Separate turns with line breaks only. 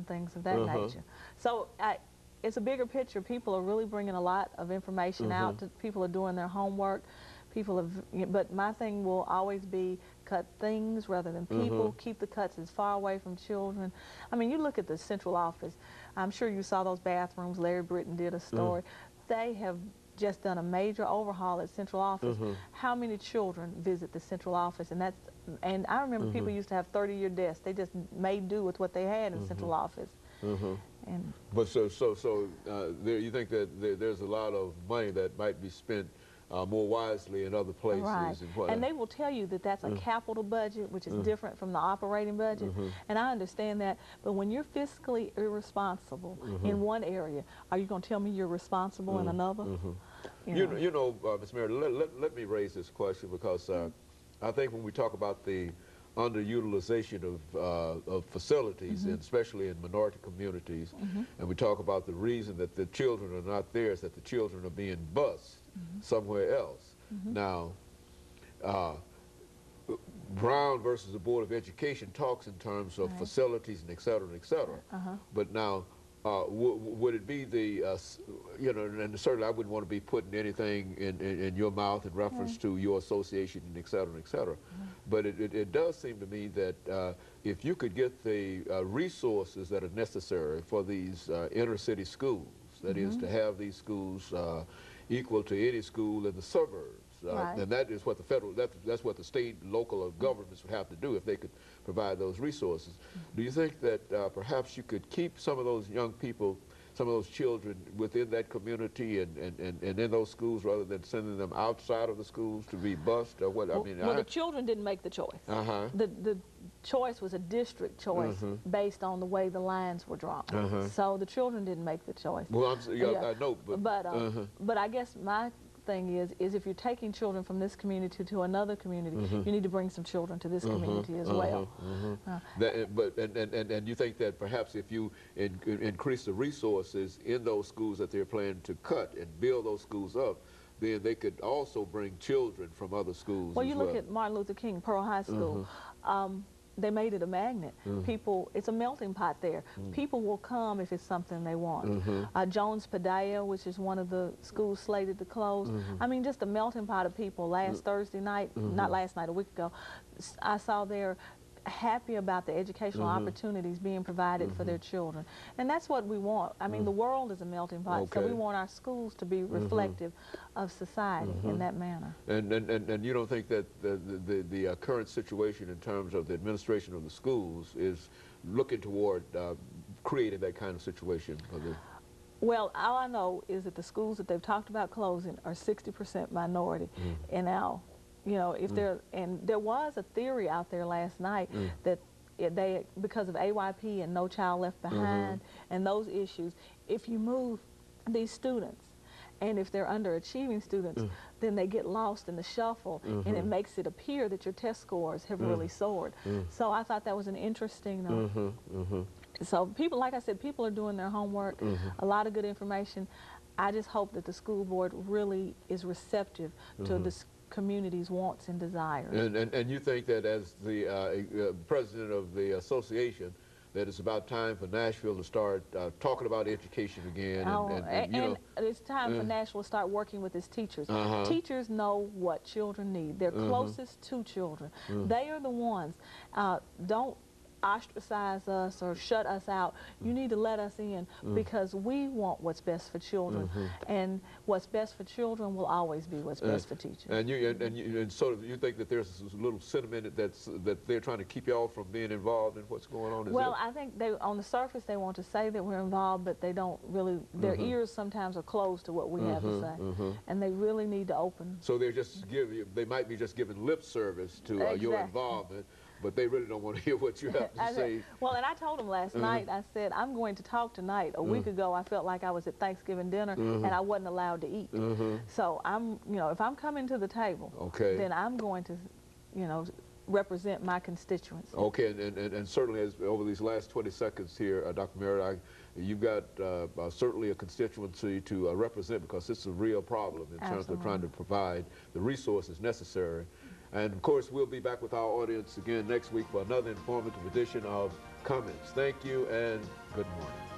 things of that nature. So it's a bigger picture. People are really bringing a lot of information out. People are doing their homework. People have, but my thing will always be cut things rather than people. Keep the cuts as far away from children. I mean, you look at the central office. I'm sure you saw those bathrooms. Larry Britton did a story. They have just done a major overhaul at central office. How many children visit the central office? And I remember people used to have 30-year desks. They just made do with what they had in central office. And
but there, you think that there's a lot of money that might be spent more wisely in other places.
Right. And they will tell you that that's a capital budget, which is different from the operating budget. And I understand that. But when you're fiscally irresponsible in one area, are you going to tell me you're responsible in another? You
know, Ms. Merritt, let me raise this question because I think when we talk about the underutilization of facilities, and especially in minority communities, and we talk about the reason that the children are not there is that the children are being bused somewhere else. Now, Brown versus the Board of Education talks in terms of facilities and et cetera, but now, would it be the, you know, and certainly I wouldn't want to be putting anything in your mouth in reference to your association and et cetera, but it does seem to me that if you could get the resources that are necessary for these inner city schools, that is to have these schools equal to any school in the suburbs, and that is what the federal, that's what the state, local governments would have to do if they could provide those resources. Do you think that perhaps you could keep some of those young people, some of those children within that community and in those schools rather than sending them outside of the schools to be bused or what?
Well, the children didn't make the choice. The choice was a district choice based on the way the lines were drawn. So the children didn't make the choice.
Well, I know,
but I guess my thing is if you're taking children from this community to another community, you need to bring some children to this community as well.
And you think that perhaps if you increase the resources in those schools that they're planning to cut and build those schools up, then they could also bring children from other schools.
Well, you look at Martin Luther King, Pearl High School. They made it a magnet. People, it's a melting pot there. People will come if it's something they want. Jones Padilla, which is one of the schools slated to close. I mean, just a melting pot of people. Last Thursday night, not last night, a week ago, I saw their happy about the educational opportunities being provided for their children. And that's what we want. I mean, the world is a melting pot, so we want our schools to be reflective of society in that manner.
And you don't think that the current situation in terms of the administration of the schools is looking toward creating that kind of situation for the...
Well, all I know is that the schools that they've talked about closing are 60% minority. And now, you know, if they're, and there was a theory out there last night that they, because of AYP and No Child Left Behind and those issues, if you move these students, and if they're underachieving students, then they get lost in the shuffle, and it makes it appear that your test scores have really soared. So I thought that was an interesting, so people, like I said, people are doing their homework, a lot of good information. I just hope that the school board really is receptive to this community's wants and desires.
And you think that as the president of the association, that it's about time for Nashville to start talking about education again.
And you know, it's time for Nashville to start working with its teachers. Teachers know what children need. They're closest to children. They are the ones. Don't ostracize us or shut us out. You need to let us in because we want what's best for children, and what's best for children will always be what's best for teachers.
And so you think that there's a little sentiment that they're trying to keep y'all from being involved in what's going on?
Well, I think they, on the surface, they want to say that we're involved, but they don't really. Their ears sometimes are closed to what we have to say, and they really need to open.
So they're just they might be just giving lip service to your involvement, but they really don't want to hear what you have to say.
Well, and I told them last night, I said, I'm going to talk tonight. A week ago, I felt like I was at Thanksgiving dinner and I wasn't allowed to eat. So I'm, you know, if I'm coming to the table, then I'm going to, you know, represent my constituents.
Okay, and certainly as over these last 20 seconds here, Dr. Merritt, you've got certainly a constituency to represent, because it's a real problem in terms of trying to provide the resources necessary. And of course, we'll be back with our audience again next week for another informative edition of comments. Thank you and good morning.